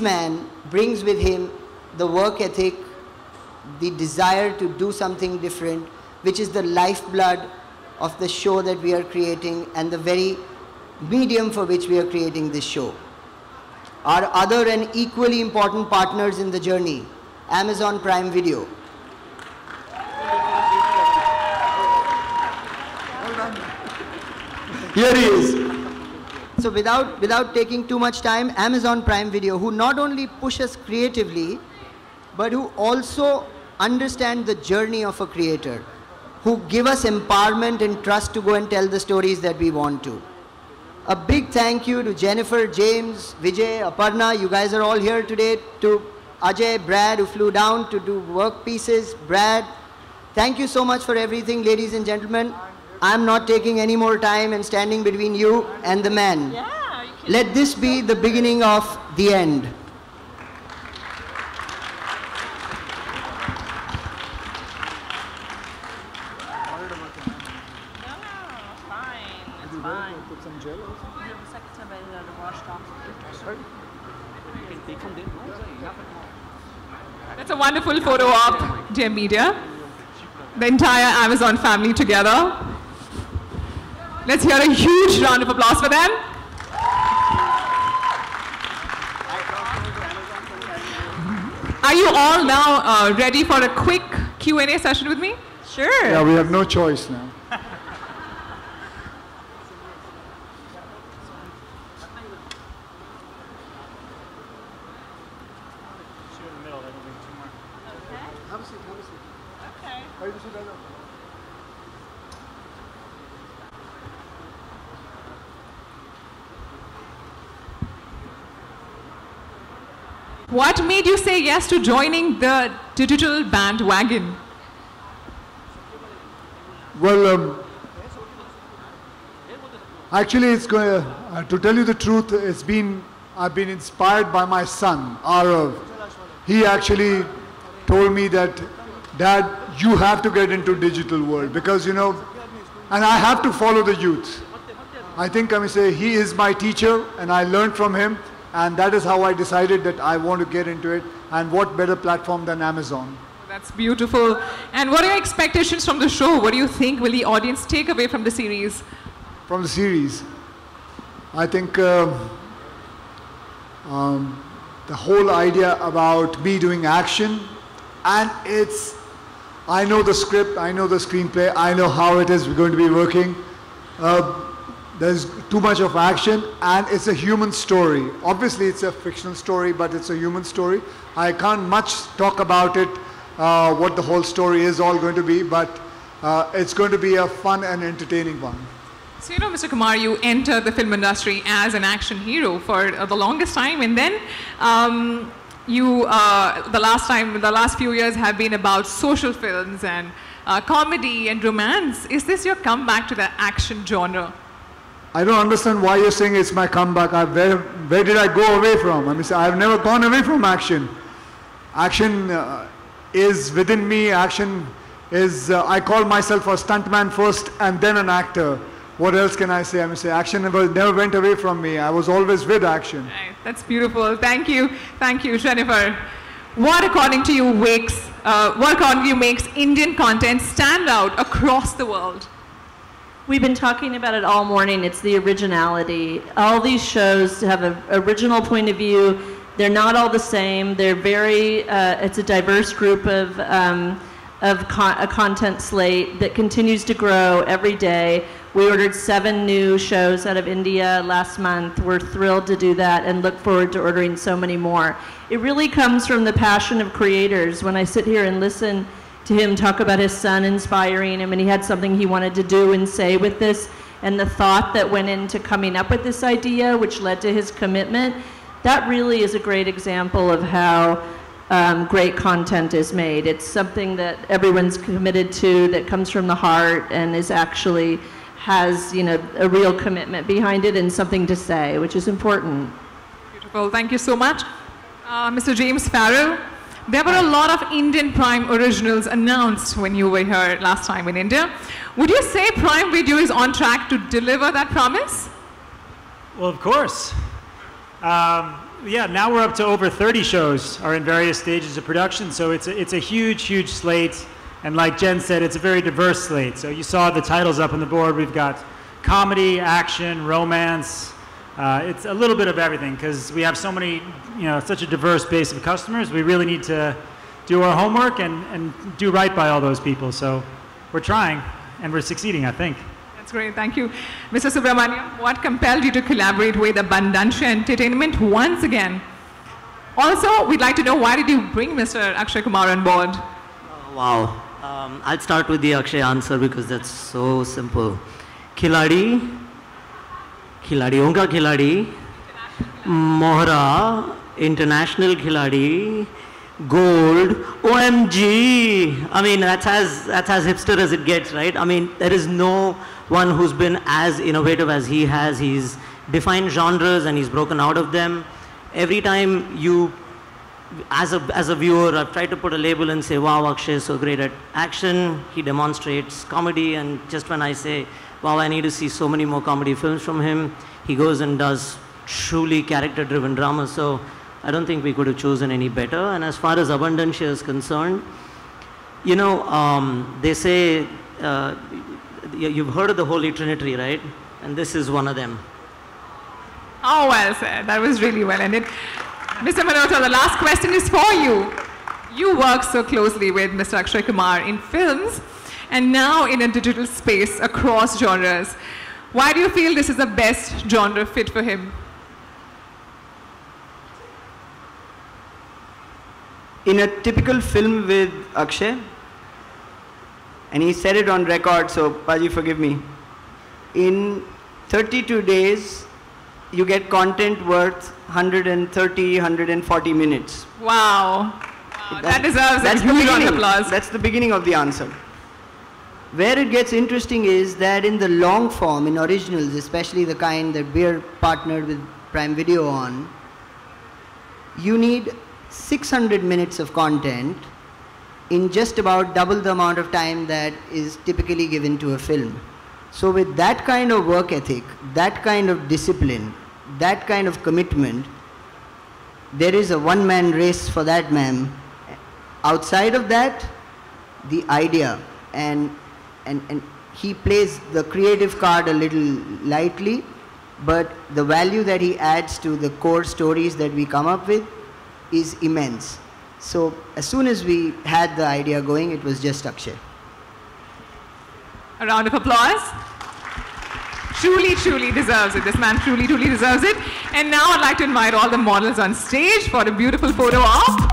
man brings with him the work ethic, the desire to do something different, which is the lifeblood of the show that we are creating and the very medium for which we are creating this show. Our other and equally important partners in the journey, Amazon Prime Video. Here he is. So without taking too much time, Amazon Prime Video, who not only push us creatively, but who also understand the journey of a creator, who give us empowerment and trust to go and tell the stories that we want to. A big thank you to Jennifer, James, Vijay, Aparna. You guys are all here today. To Ajay, Brad, who flew down to do work pieces. Brad, thank you so much for everything, ladies and gentlemen. I'm not taking any more time and standing between you and the man. Yeah, let this be the beginning of the end. That's a wonderful photo op, dear media. The entire Amazon family together. Let's hear a huge round of applause for them. Are you all now ready for a quick Q&A session with me? Sure. Yeah, we have no choice now. What made you say yes to joining the digital bandwagon? Well, actually, it's going to tell you the truth. I've been inspired by my son, Arav. He actually told me that, Dad, you have to get into digital world because, you know, and I have to follow the youth. I think I may say he is my teacher and I learned from him. And that is how I decided that I want to get into it. And what better platform than Amazon? That's beautiful. And what are your expectations from the show? What do you think will the audience take away from the series? From the series? I think the whole idea about me doing action, and I know the script, I know the screenplay, I know how it is going to be working. There's too much of action, and it's a human story. Obviously, it's a fictional story, but it's a human story. I can't much talk about it, what the whole story is all going to be, but it's going to be a fun and entertaining one. So, you know, Mr. Kumar, you entered the film industry as an action hero for the longest time, and then the last few years have been about social films and comedy and romance. Is this your comeback to the action genre? I don't understand why you're saying it's my comeback. Where did I go away from? I mean, I've never gone away from action. Action is within me. Action is, I call myself a stuntman first and then an actor. What else can I say? I mean, action never went away from me. I was always with action. Right. That's beautiful. Thank you, Jennifer. What according to you makes Indian content stand out across the world? We've been talking about it all morning. It's the originality. All these shows have an original point of view. They're not all the same. They're very, it's a diverse group of a content slate that continues to grow every day. We ordered 7 new shows out of India last month. We're thrilled to do that and look forward to ordering so many more. It really comes from the passion of creators. When I sit here and listen to him talk about his son inspiring him, and he had something he wanted to do and say with this, and the thought that went into coming up with this idea, which led to his commitment, that really is a great example of how great content is made. It's something that everyone's committed to, that comes from the heart, and is actually has, you know, a real commitment behind it and something to say, which is important. Beautiful. Thank you so much. Mr. James Farrell. There were a lot of Indian Prime originals announced when you were here last time in India. Would you say Prime Video is on track to deliver that promise? Well, of course. yeah, now we're up to over 30 shows are in various stages of production, so it's a huge, huge slate. And like Jen said, it's a very diverse slate. So you saw the titles up on the board. We've got comedy, action, romance. It's a little bit of everything because we have so many, such a diverse base of customers. We really need to do our homework and do right by all those people. So we're trying and we're succeeding, I think. That's great, thank you. Mr. Subramaniam, what compelled you to collaborate with Abundancia Entertainment once again? Also, we'd like to know why did you bring Mr. Akshay Kumar on board? Wow. I'll start with the Akshay answer because that's so simple. Khiladi, Khiladiyon ka Khiladi, Mohra, International Khiladi, Gold, OMG. I mean, that's as hipster as it gets, right? I mean, there is no one who's been as innovative as he has. He's defined genres and he's broken out of them. Every time you, as a viewer, I've tried to put a label and say, wow, Akshay is so great at action. He demonstrates comedy, and just when I say, wow, I need to see so many more comedy films from him, he goes and does truly character-driven drama. So I don't think we could have chosen any better. And as far as Abundancia is concerned, they say, you've heard of the Holy Trinity, right? And this is one of them. Oh, well said. That was really well ended. Mr. Malhotra, the last question is for you. You work so closely with Mr. Akshay Kumar in films and now in a digital space across genres. Why do you feel this is the best genre fit for him? In a typical film with Akshay, and he said it on record, so Paji, forgive me, in 32 days, you get content worth 130, 140 minutes. Wow. That deserves a huge round of applause. That's the beginning of the answer. Where it gets interesting is that in the long form, in originals, especially the kind that we're partnered with Prime Video on, you need 600 minutes of content in just about double the amount of time that is typically given to a film. So with that kind of work ethic, that kind of discipline, that kind of commitment, there is a one-man race for that, ma'am. Outside of that, the idea, and he plays the creative card a little lightly, but the value that he adds to the core stories that we come up with is immense. So as soon as we had the idea going, it was just Akshay. A round of applause. Truly, truly deserves it. This man truly, truly deserves it. And now I'd like to invite all the models on stage for a beautiful photo op.